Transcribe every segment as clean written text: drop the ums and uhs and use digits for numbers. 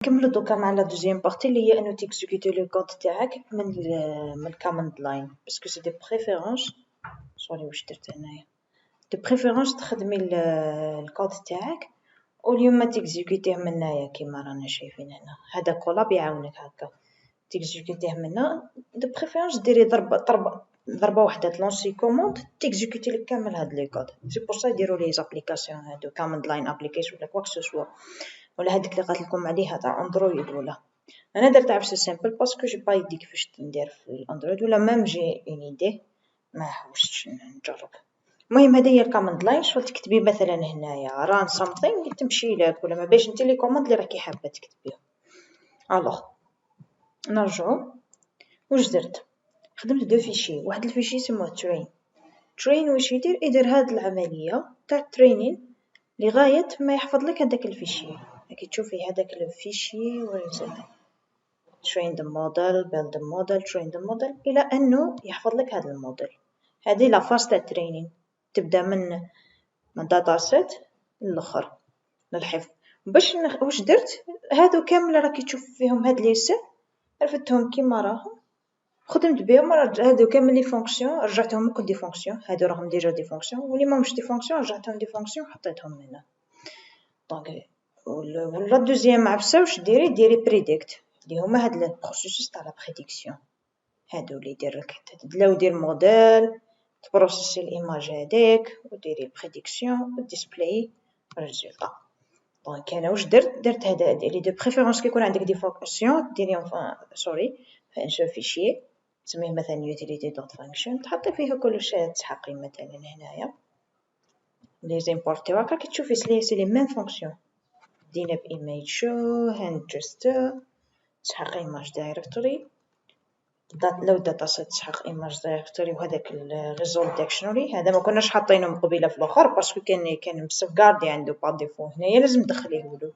نكملو دوكا مع لا دوزيام بارتي اللي هي انو تيكزيكوتي لو كود تاعك من الكاماند لاين باسكو سي دي بريفيرونس. سوري واش درت هنايا، دو بريفيرونس تخدمي الكود تاعك او اليوم ما تيكزيكوتيه منايا كيما رانا شايفين هنا. هذا كولاب يعاونك هكا تيكزيكوتيه منا. دو بريفيرونس ديري ضربه وحده تلونسي كوموند تيكزيكوتي لك كامل هاد لي كود. سي بور سا يديروا لي زابليكاسيون هادو كاماند لاين ابليكيشن ولا كواك سو سوا، ولا هاديك اللي قالت لكم عليها تاع اندرويد. ولا انا درتها باش سامبل باسكو جي با يدي كيفاش ندير في الاندرويد، ولا ميم جي اون ايدي ما حوستش نجرب. المهم هذه هي الكوماند لاين. شغل تكتبي مثلا هنايا ران سامثينغ تمشي لك، ولا ما باش انت لي كوماند اللي راكي حابه تكتبيهم. الوغ نرجعو واش درت، خدمت دو فيشي. واحد الفيشي سموه ترين واش يدير هاد العمليه تاع ترينين لغايه ما يحفظ لك هذاك الفيشي. راكي تشوفي هذاك الفيشي وين train the model build the model train the model الى انه يحفظ لك هذا الموديل. هذه لا فاز تاع ترينين تبدا من داتا سيت للاخر للحفظ. باش واش درت هادو كامل راكي تشوف فيهم هاد لي سي رفدتهم كيما راهم، خدمت بهم. هادو كامل لي فونكسيون رجعتهم كل دي فونكسيون. هادو راهم ديجا دي فونكسيون، واللي ماهمش دي فونكسيون رجعتهم دي فونكسيون حطيتهم هنا. دونك ولا دوزيام عفسه واش ديري بريديكت اللي هما هاد البروسيسوس تاع لا بريديكسيون. هادو اللي يديرلك تدلاو دير موديل تبروسيسي الايماج هذيك وديري البريديكسيون وديسبلاي الريزولطا. دونك انا واش درت هذا لي دو بريفيرونس. كيكون عندك دي فونكسيون ديريهم سوري في ان سو فيشي تسميه مثلا يوتيليتي دوت فانكشن، تحطي فيه كلش تسحقي مثلا هنايا لي زيمبورتيو هكا كي تشوفي سي لي ميم فونكسيون. دينا بايميج شو هاند جستر تسحق ايماج دايركتوري لو داتا سيت تسحق ايماج دايركتوري، وهذاك الريزولت ديكشنري هذا ما كناش حاطينهم قبيله في الاخر باسكو كان مسفغاردي عنده با ديفو. هنايا لازم تدخليه له.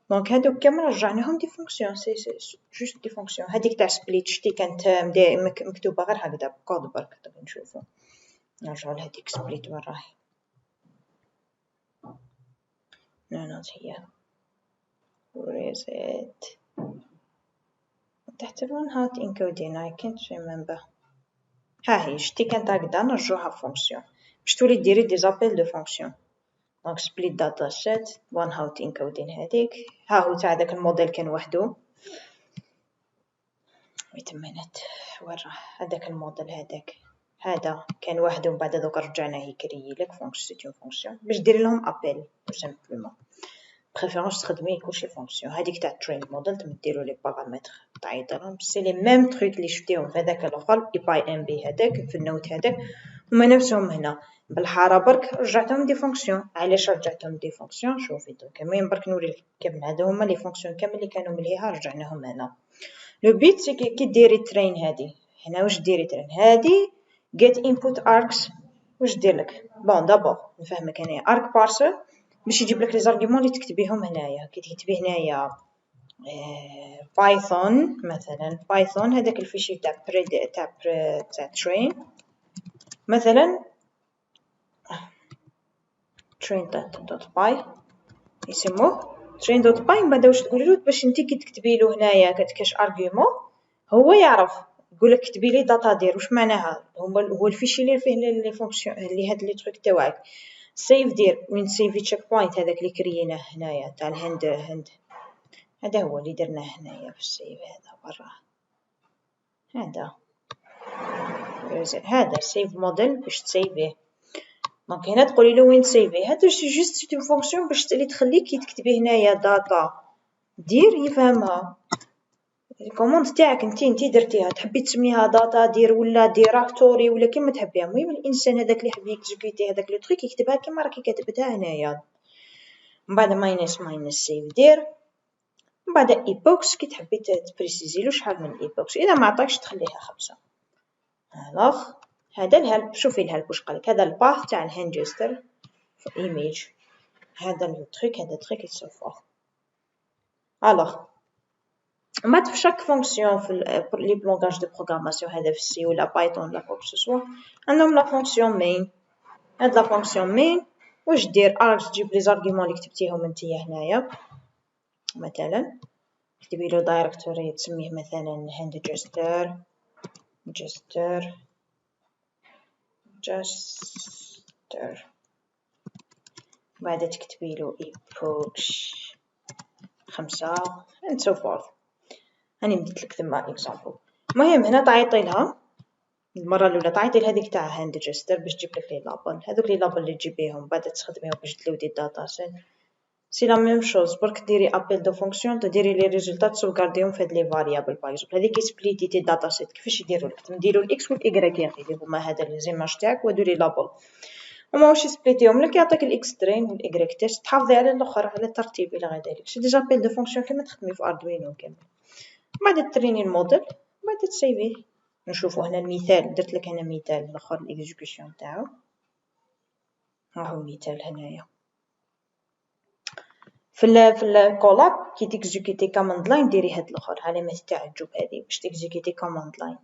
دونك هادو كامل رجعناهم دي فونكسيون سي جوست دي فونكسيون. هذيك تاع سبليت شتي كانت مكتوبه غير هكذا بكود برك دابا نشوفو. نرجعو لهاديك سبليت وين راهي. لا هي where is it تحت one hot encoding I can't remember. ها هي شتي كانت هكذا نرجعوها فونكسيون باش تولي ديري دي زابيل دو فونكسيون. دونك سبليت داتا سيت one hot encoding هذيك ها هو تاع داك الموديل كان وحده. wait a minute وين راه هذاك الموديل هذا كان وحده، ومن بعد دوك رجعناه يكري لك فونكسيون باش ديري لهم ابل سامبلومون. بريفيرونس تخدمي كلشي فونكسيون. هذيك تاع ترين موديل تمديرو لي بارامتر تعيطلهم سي لي ميم تروك اللي شفتيهم في هذاك الاخر اي باي ام بي هذاك في النوت هذاك هما نفسهم هنا بالحاره برك رجعتهم دي فونكسيون. علاش رجعتهم دي فونكسيون؟ شوفي دوك المهم برك نوريلك كامل هذا هما لي فونكسيون كامل اللي كانوا مليها رجعناهم هنا. لو بيت سي كي ديري ترين هذه هنا واش ديري ترين هذه get input args واش دير لك بون دابور نفهمك هنايا arg parser باش يجيب لك لي زارغيومون اللي تكتبيهم هنايا. كي تكتبي هنايا بايثون مثلا بايثون هذاك الفيشي تاع train مثلا train.py يسموه train.py. من بعد واش تقولي له باش انت كي تكتبي له هنايا كاش ارغيومون هو يعرف يقول لك كتبي لي داتا دير واش معناها. هو الفيشي اللي فيه لي فونكسيون اللي هاد لي تروك تاعك سيف دير وين سيفي تشيك بوينت هذاك اللي كريناه هنايا تاع الهند هذا هو اللي درناه هنايا في السيف. هذا براه هذا سيف موديل باش تسيفيه. دونك هنا تقولي له وين سيفي. هذا جوست اون فونكسيون باش اللي تخليك كي تكتبي هنايا داتا دير يفهمها. الكوموند تاعك انت درتيها تحبي تسميها داتا دير ولا ديراكتوري ولا كيما تحبيها. المهم الانسان هذاك اللي يحب يكزيكوتي هذاك لو تريك يكتبها كيما راكي كاتبتها هنايا. من بعد ماينس سيف دير. من بعد ايبوكس كي تحبي تبريسيزي له شحال من ايبوكس. اذا ما عطاكش تخليها 5. الوغ هذا الهلب. شوفي الهلب واش قالك. هذا الباث تاع الهانجستر في ايميج. هذا التريك هذا تريك يتصفر. الوغ ما في شاك فونكسيون في لي بلونغاج دو بروغراماسيون هذا في السي ولا بايثون ولا كوك سوسوا عندهم لا فونكسيون مين. هاد لا فونكسيون مين واش دير ارغ تجيب لي زارغيومون اللي كتبتيهم نتيا هنايا مثلا تكتبي له دايركتوري تسميه مثلا hand gesture بعد تكتبي له epoch 5 and so forth. هاني بديت لك ثم example. المهم هنا تعيطي لها المرة الأولى تعيطي لهذيك تاع hand gesture باش تجيب لك لي لابل، هذوك لي لابل اللي تجيبيهم بعد تستخدميهم باش تلودي الداتا سيت سي لا ميم شوز، برك ديري ابل دو فونكسيون تديري لي ريزولطات تسوغارديهم في هاد لي فاريابل باغ اكزومبل هذيك سبليتيتي الداتا سيت كيفاش يديروا لك نديروا الاكس والايكغيك يا اخي اللي هما هذا لي زيماج تاعك وهادو لي لابل هما واش سبليتيهم لك يعطيك الاكس ترين والايكغيك تيست تحافظي على الاخر على الترتيب الى غير ذلك سي ديجا ابل دو فونكسيون كيما تخدمي في اردوينو كامل بعد تريني الموديل بعد تسيفيه. نشوفوا هنا المثال درت لك هنا مثال الاخر الاكزيكيوشن تاعو ها هو المثال هنايا في الكولاب كي تيكزيكوتي كوماند لاين ديري هاد الاخر علامه التعجب هذه باش تيكزيكوتي كوماند لاين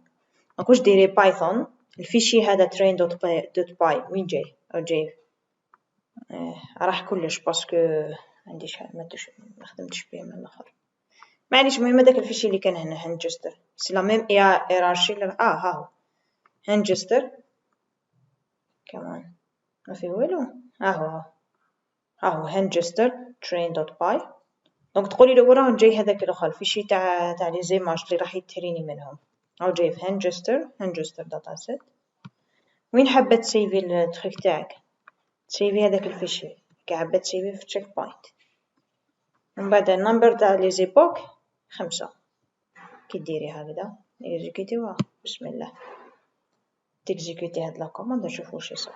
ماكوش ديري بايثون الفيشي هذا train.py وين جاي او جاي راح كلش باسكو عنديش ما خدمتش بيه من الاخر معليش المهم هذاك الفيشي اللي كان هنا هانجستر سي لا ميم ايرارشي ها هو هانجستر كمان ما في والو ها هو هانجستر train.py دونك تقولي له وراه جاي هذاك الاخر الفيشي تاع لي زيماج اللي راح يتريني منهم او جاي في هانجستر داتا سيت وين حابه تسيفي التريك تاعك تسيفي هذاك الفيشي كي حابه تسيفي في تشيك بوينت من بعد النمبر تاع لي زيبوك 5 كي ديري هكذا اكزيكوتيوها بسم الله تكزيكوتي هاد لا كوموند نشوفو واش يصرا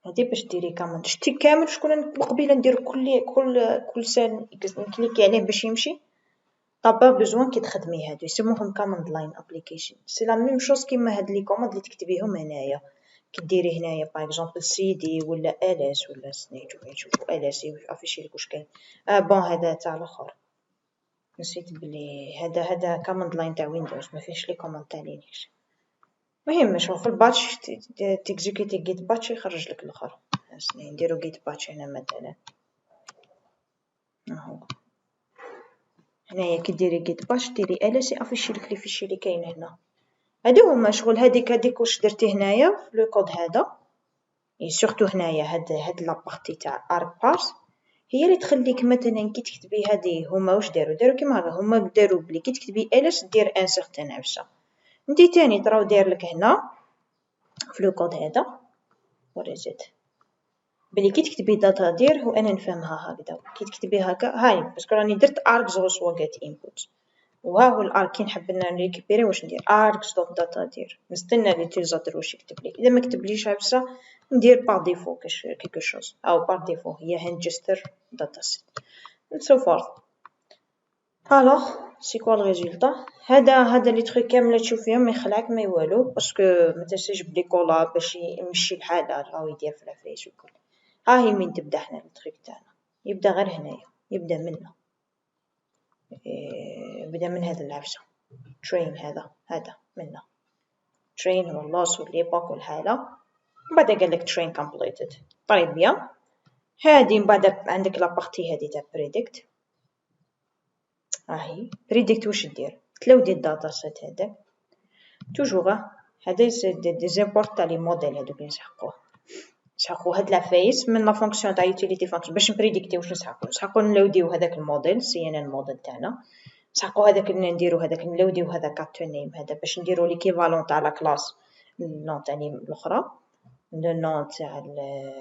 هادي باش ديري كوموند شتي كامل شكون قبيله ندير كل سان نكليكي عليه باش يمشي طابا بزوان كي تخدمي هادو يسموهم كوماند لاين ابليكيشن سي لا ميم شوز كيما هاد لي كوموند اللي تكتبيهم هنايا كي ديري هنايا باغ اكزومبل سي دي ولا ls ولا سنيت وين نشوفو ls يافيشي لك واش كاين بون هذا تاع الاخر نسيت بلي هذا كوماند لاين تاع ويندوز ما فيهش لي كوماند تاع لينكس المهم شوف الباتش تكزيكوتي جيت باتش يخرج لك الاخر نديرو جيت باتش هنا مثلا اهو هنايا كي ديري جيت باش ديري ls يافيشي لك لي فيشي اللي كاين هنا هادو هما شغل هذيك واش درتي هنايا في لو كود هذا سورتو هنايا هاد لابارتي تاع ارك بارس هي اللي تخليك مثلا كي تكتبي هادي هما واش داروا كيما هكا هما داروا بلي كي تكتبي ls دير ان سيغتان عفسه انتي تاني تراو داير لك هنا في لو كود هذا وريزيت بلي كي تكتبي داتا دير هو انا نفهمها هكذا كي تكتبي هكا هاي باسكو راني درت args reçoit get input وها هو الارك كي نحب نريكيبيري واش ندير args دوت داتا دير نستنى ليوتيليزاتور واش يكتب لي اذا ما كتبليش عفسه ندير باغ ديفو كيكو شوز او باغ ديفو هي هانجستر داتا سيت سو فورث الوغ سي كوا الريزولطا هذا لي تروك كامله تشوفيهم ما يخلعك ما والو باسكو ما تنسيش بلي كولاب باش يمشي الحال راهو يدير في العفايس وكل ها هي من تبدا حنا التريك تاعنا يبدا غير هنايا يبدا من هذا العفسه train هذا منه train هو اللوس والليباك والحاله من بعد قال لك train completed طيب بيان هادي من بعد عندك لابارتي هادي تاع predict هاهي predict واش دير تلودي الداتا سيت هذاك توجور هذا دي زيمبورط تاع لي موديل هذوك نسحقو هاد العفايس من لا فونكسيون تاع يوتيليتي فانكشن باش نبريديكتي واش نسحقو نلوديو هذاك الموديل CNN موديل تاعنا نسحقو هذاك نديرو هذاك نلوديو هذا كابتشر نيم هذا باش نديرو ليكيفالون تاع لا كلاس النون تاع الاخرى النون تاع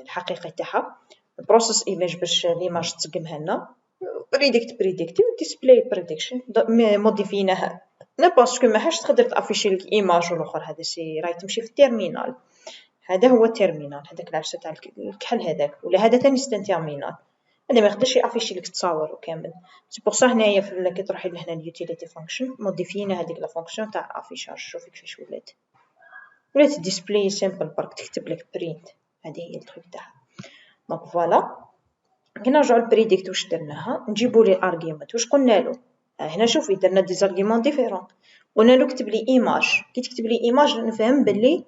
الحقيقي تاعها البروسيس ايماج باش ليماج تسقمها لنا بريديكتي وديسبلاي بريديكشن موديفيناها لا باسكو ما حاش تقدر تافيشي لك ايماج والاخر هذا سي راهي تمشي في التيرمينال هذا هو التيرمينال هذاك العفسه تاع الكحل هذاك ولا هذا ثاني ستان تيرمينال هذا ما يقدرش يافيشي لك تصاور وكامل سي بور صح هنايا كي تروحي لهنا اليوتيليتي فانكشن موديفينا هذيك لا فونكسيون تاع افيشاج شوفي كيفاش ولات ديسبلاي سامبل برك تكتب لك برينت هذه هي التريك تاعها دونك فوالا كي نرجعو للبريديكت واش درناها نجيبو لي الارغيومنت واش قلنا له هنا شوفي درنا دي زارغيومون ديفيرون قلنا له كتب لي ايماج كي تكتب لي ايماج نفهم باللي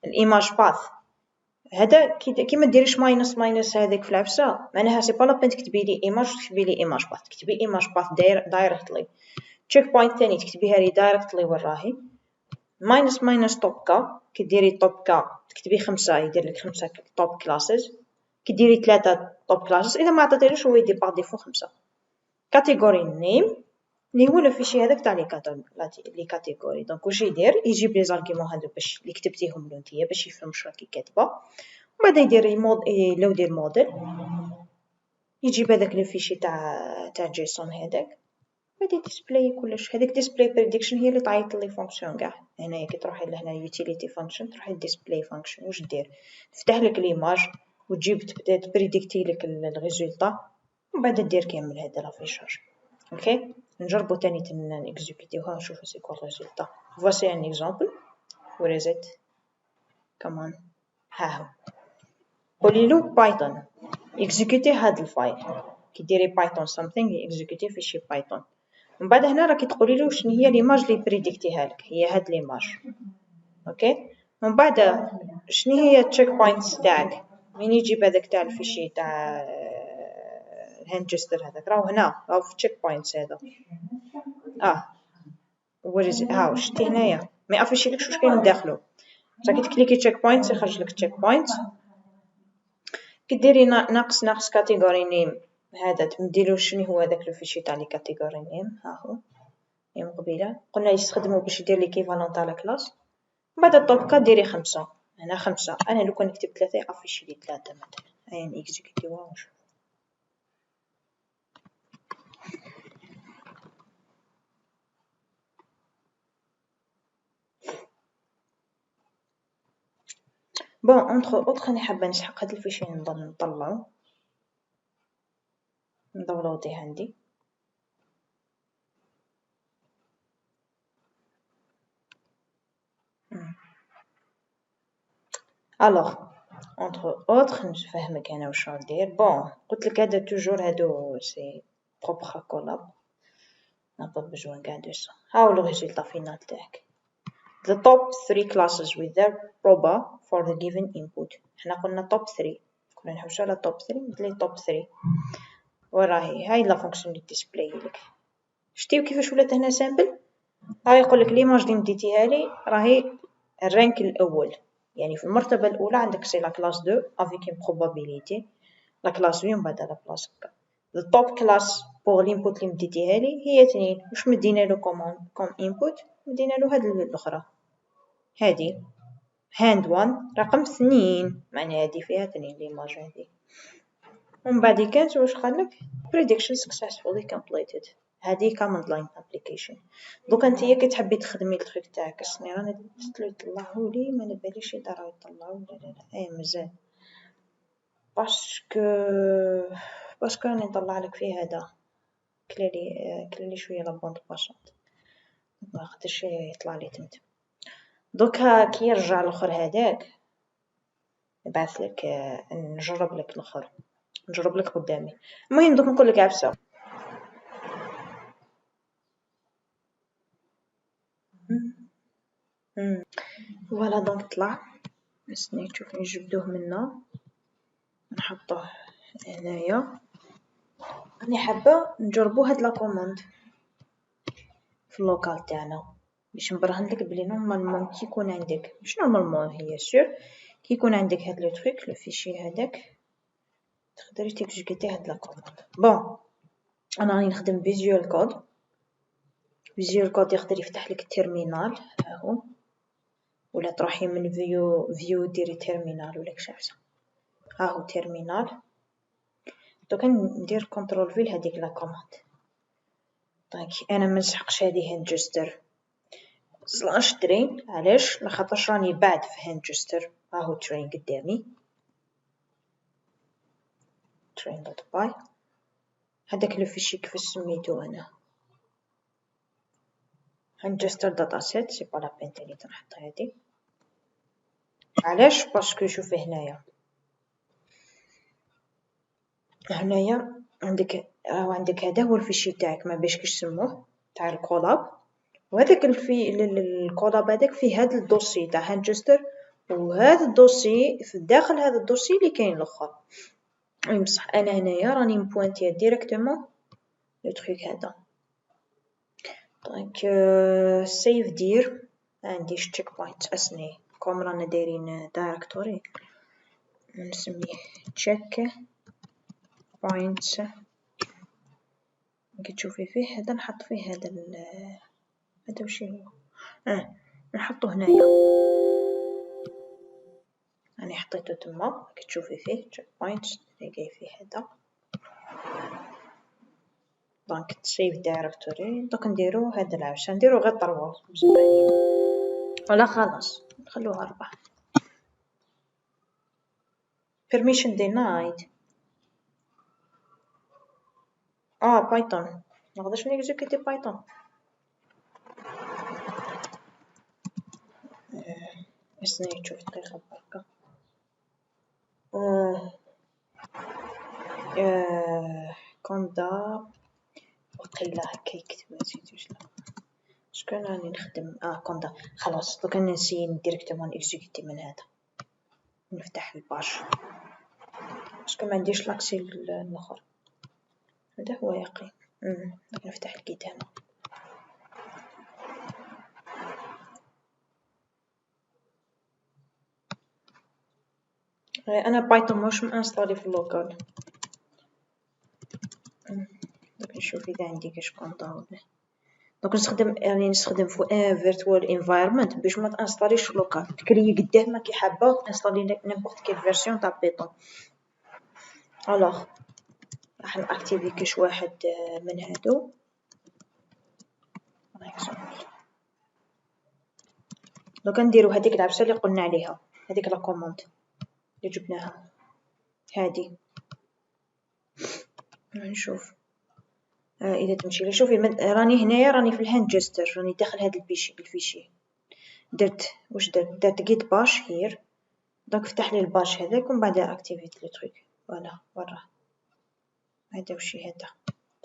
الايماج باث هذا كي ما ديريش ماينس ماينس هذاك في العفسه، معناها سي با لابين تكتبي لي ايماج تكتبي لي ايماج باث، تكتبي ايماج باث دايركتلي. تشيك بوينت ثاني تكتبيها لي دايركتلي وين راهي. ماينس ماينس توب كا، كي ديري توب كا تكتبي 5 يدير لك 5 توب كلاسز، كي ديري 3 توب كلاسز، اذا ما عطيتيلوش هو يدير باغ ديفو 5. كاتيجوري نيم اللي هو لو فيشي هذاك تاع لي كاتيجوري. دونك واش يدير، يجيب لي زارغيومون هادو باش اللي كتبتيهم له نتيا باش يفهم واش راكي كاتبه، ومن بعد يدير يلود الموديل، يجيب هذاك لو فيشي تاع جيسون هذاك، بعد ديسبلاي كلش. هذيك ديسبلاي بريديكشن هي اللي تعيط لي فونكسيون كاع. هنايا كي تروحي لهنا يوتيليتي فانكشن تروحي ديسبلاي فانكشن، واش دير، تفتح لك ليماج وتجيب تبدا تبريديكتي لك الريزولطا، ومن بعد دير كامل هذا لافيشاج. اوكي نجربو تاني نكزيكوتيوها نشوفو سي كوا الريزولطا. فواسي ان اكزامبل. وير از ات كمان، ها هو. قوليلو بايثون اكزيكوتي هاد الفايل، كي ديري بايثون something اكزيكوتي فيشي بايثون، من بعد هنا راكي تقولي له شنو هي ليماج اللي بريديكتيها لك، هي هاد ليماج. اوكي من بعد شنو هي التشيك بوينتس تاعك، من يجيب هذاك تاع الفيشي تاع الهانجستر هذاك راهو هنا، راهو في التشيك بوينتس هذا. ها شتي هنايا ما يافيشيلكش واش كاين داخلو، راكي تكليكي تشيك بوينتس يخرج لك تشيك بوينتس. كي ديري ناقص كاتيجوري نيم هذا تمديلو شنو هو هذاك لو فيشي تاع لي كاتيجوري نيم، ها هو يوم قبيله قلنا يستخدمو باش يدير ليكيفالون تاع لاكلاس. من بعد الطوب كا ديري 5، هنا 5، انا لو كان نكتب 3 يافيشي لي 3 مثلا. هيا نيكزيكوتيوها ونشوف. بون اونتر اوتر انا حابه نسحق هاد الفيشي نضل نطلعو نداونلوديه عندي. الوغ اونتر اوتر نفهمك انا واش راح ندير. بون قلتلك هذا توجور هادو سي بروبر كولاب، n'a pas besoin qu'un de ça. هاو لو ريزولطا فينال تاعك. The top 3 classes with their proba for the given input. حنا قلنا top 3، كنا نحوسو على top 3 مثل top 3 وراهي هاي لا فونكسيون اللي ديسبلاي لك. شتيو كيفاش ولات هنا سامبل، هاي يقولك ليماج اللي مديتيها لي راهي الرانك الاول، يعني في المرتبه الاولى عندك سي لا كلاس 2 افيك ان بروبابيليتي، لا كلاس 8 ومن بعد لا كلاس 4. The top class pour l'input اللي مديتيها لي هي 2، واش مدينا له كوم input، مدينا له هاد الاخرى هادي hand 1 رقم 2، معناها هادي فيها 2 ليماج هادي. ومن بعد كانت واش قالك prediction successfully completed، هادي command line application. دوكا نتيا كي تحبي تخدمي التريك تاعك السني رانا درتلو يطلعولي ما نباليش اذا راه يطلعوا ولا لا. اي مازال باسكو راني نطلع لك فيه هذا كلالي شويه لابوند باسونت ما خاطرش يطلع لي تمت. دوكا كي يرجع الاخر هذاك نبعث لك نجرب لك الاخر، نجرب لك قدامي. المهم دوك نقول لك عفسه. فوالا دونك طلع، استني نشوف نجبدوه منا نحطوه هنايا. راني حابه نجربو هاد لا كوموند في اللوكال تاعنا باش نبرهن لك بلي نورمالمون كي يكون عندك، مش نورمالمون هي سور، كي يكون عندك هاد لو تريك لو فيشي هذاك تقدري تيكزيكوتي هاد لا كوموند. بون انا راني نخدم فيزيوال كود. فيزيوال كود يقدر يفتح لك التيرمينال هاهو، ولا تروحي من فيو ديري تيرمينال ولا كشافسه هاهو تيرمينال. دوكا ندير كنترول في لهاديك لا كوموند. دونك انا ما نسحقش هذه هانجستر سلاش ترين، علاش لخاطرش راني بعد في هانجستر هاهو ترين قدامي ترين دوت باي. هذاك لو فيشي كيفاش سميتو انا هانجستر داتا سيت، سي با لا بين تاني تنحط هادي. علاش باسكو شوفي هنايا عندك هذا هو الفيشي تاعك ما باش كيش سموه تاع الكولاب، وهذاك الكولاب هذاك فيه هذا الدوسي تاع هانجستر وهذا الدوسي في داخل هذا الدوسي اللي كاين الاخر. بصح انا هنايا راني مبوانتيه ديريكتومون لو تروك هذا. دونك سيف دير عنديش تشيك بوينت اسني كوم رانا دايرين دايركتوري نسميه تشيك بوينت. كي تشوفي فيه هذا نحط فيه هذا هذا وش هو نحطو هنايا. راني حطيتو تما كي تشوفي فيه تشيك بوينت تلقاي فيه هذا. دونك سيف دايركتوري دوك نديرو هذا العفسه نديرو غير 3 مزيانين ولا خلاص نخلوها 4. permission denied. بايثون نقدرش نيكزيكوتي بايثون. استني نشوف دقيقة بركة. كوندا وقيلا هكا يكتب نسيتوش لا شكون راني نخدم كوندا خلاص دوكا نسي ديريكتومون اكزيكوتي من هذا نفتح الباج باسكو ما عنديش لاكسي الاخر. هذا هو يقين. دوك نفتح الكيت هنا. انا بايثون مش مانستالي في اللوكال. دوك نشوف اذا عندي كاش كونطا ولا دوك نستخدم يعني نستخدم في فيرتوال انفايرمنت باش ما تانستاليش لوكال تكري قداه ما كي حابه انستالي نيمبورط كيل فيرسيون تاع بيطون. الوغ راح ناكتيفي كاش واحد من هادو دوكا نديرو هذيك العبسه اللي قلنا عليها هذيك لا كوموند اللي جبناها هادي. نشوف اذا تمشي لي شوفي راني هنايا راني في الهاند جستر راني داخل هذا الفيشي درت واش درت جيت باش هير دونك فتح لي الباج هذاك ومن بعد اكتيفيت لو تروك فوالا وراه هذا وشي هذا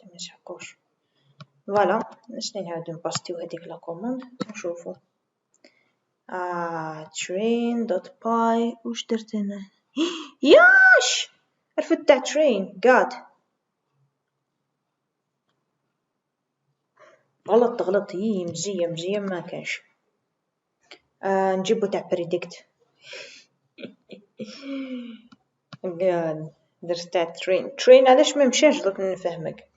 متمسحقوش فوالا. نسني نعاودو نباستيو هذيك لا كوموند نشوفو train.py واش درت انا ياش رفدت تاع train قاد غلط هي مزية ما كانش. نجيبو تاع predict قاد درت تاع train علاش ما مشاش دوك نفهمك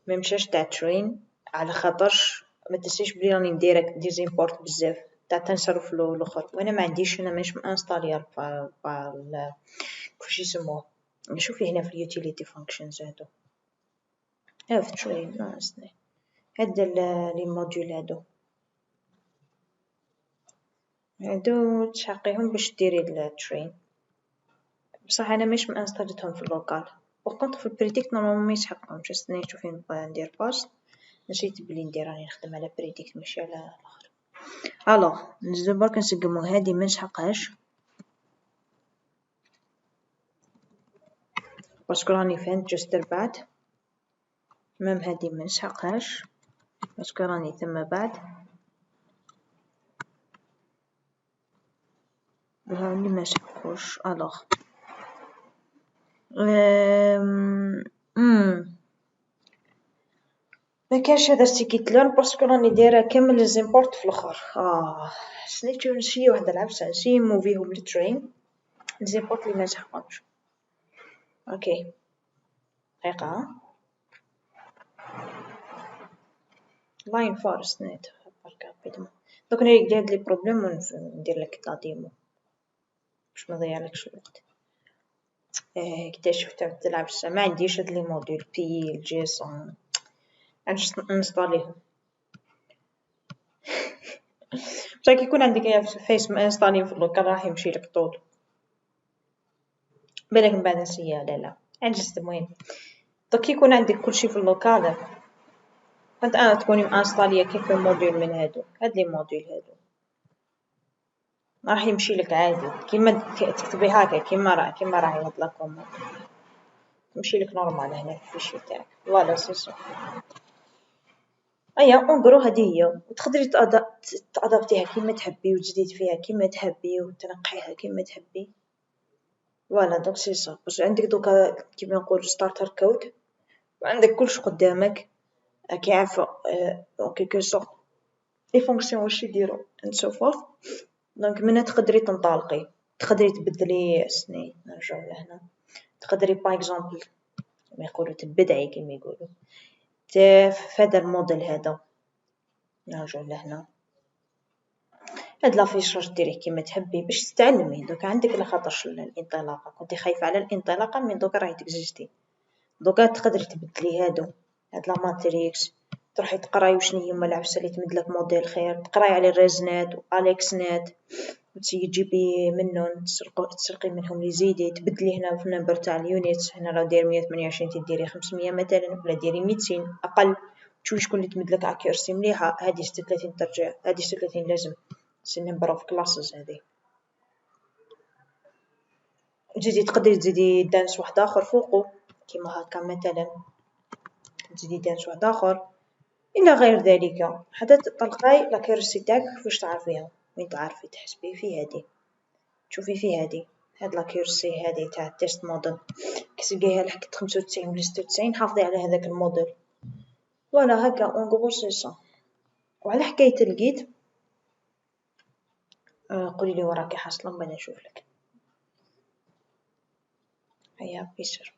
ما مشاش تاع train على خاطرش ما تنسيش بلي راني ندير ديزيمبورت بزاف تاع تنصرف له الاخر وانا ما عنديش انا مش انستالير كيفاش يسموه. شوفي هنا في اليوتيليتي فانكشنز هادو في train ناقصني هاد لي موديول هادو تحقيهم باش ديري الترين بصح انا مش مانستاليتهم في اللوكال وكنت في البريديكت نورمالمون ما يسحقهمش. استني نشوفي ندير باست نسيت بلي ندير راني نخدم على بريديكت ماشي على الاخر. الوغ نزيدو برك نسقمو هادي ما نسحقهاش باسكو راني فهمت جستر بعد مام هادي ما نسحقهاش باسكو راني ثم بعد هاني ما نسحقوش. الوغ ما كانش هذا سيكيت ليرن باسكو راني دايره كامل لي زيمبورت في الاخر. سنيتو نسي واحد العبسه نسي موفيهم للترين زيمبورت لي ما نسحقهمش. اوكي دقيقه لاين فورست نيت برك رابيدمون دوك نريك هاد لي بروبليم وندير لك لا ديمو باش ما نضيعلكش الوقت. كيفاش شفت العبسه ما عنديش هاد لي موديل بي الجيسون علاش نستاليهم بصح كي يكون عندك فيس ما انستالي في اللوكال راح يمشي لك طول بالك من بعد نسيا لا عجزت. المهم دوك كي يكون عندك كلشي في اللوكال فانت تكوني مانستاليه كيف الموديل من هادو هاد لي موديل هادو راح يمشي لك عادي كيما تكتبي هكا كيما راهي هاد لا كوموند تمشي لك نورمال هنا في الفيشي تاعك فوالا سي سو. أيا اونغرو هادي هي، وتقدري تأدابتيها كيما تحبي وتزيدي فيها كيما تحبي وتنقيها كيما تحبي. فوالا دونك سي صا، باش عندك دوكا كيما نقولو ستارتر كود وعندك كلش قدامك راكي عارفة اون كيلكو سورت لي فونكسيون واش يديرو and so forth. دونك منها تقدري تنطلقي، تقدري تبدلي سني نرجعو لهنا، تقدري باغ اكزومبل كيما يقولو تبدعي كيما يقولو فهذا الموديل هذا، نرجعو لهنا هاد لافيشاج ديريه كيما تحبي باش تتعلمي. دوكا عندك لخاطرش الانطلاقة، كنتي خايفة على الانطلاقة من دوكا راهي تكزيستي، دوكا تقدري تبدلي هاد لا ماتريكس، تروحي تقراي وشني هما العفسة اللي تمدلك موديل خير، تقراي على الريزنات واليكس نت وتجيبي منهم تسرقي منهم لي زيدي، تبدلي هنا في النمبر تاع اليونيتس، هنا راه داير 128 تديري 500 مثلا ولا ديري 200 اقل، تشوفي شكون اللي تمدلك اكيورسي مليحة، هادي 36 ترجع، هادي 36 لازم سي نمبر اوف كلاسز هادي. تزيدي تقدري تزيدي دانس وحداخر فوقو كيما هاكا مثلا، تزيدي دانس وحداخر إلى غير ذلك، حتى تلقاي لاكيرسي تاعك كيفاش تعرفيها، وين تعرفي تحسبي في هادي، تشوفي في هادي، هاد لاكيرسي هادي تاع التيست موديل كي تلقايها لحقت 95 ولا 96 حافظي على هذاك الموديل. فوالا هاكا اون غرو سي سا. وعلى حكاية الجيت قوليلي وراكي حاصلة من بعد نشوفلك. هيا بيسر.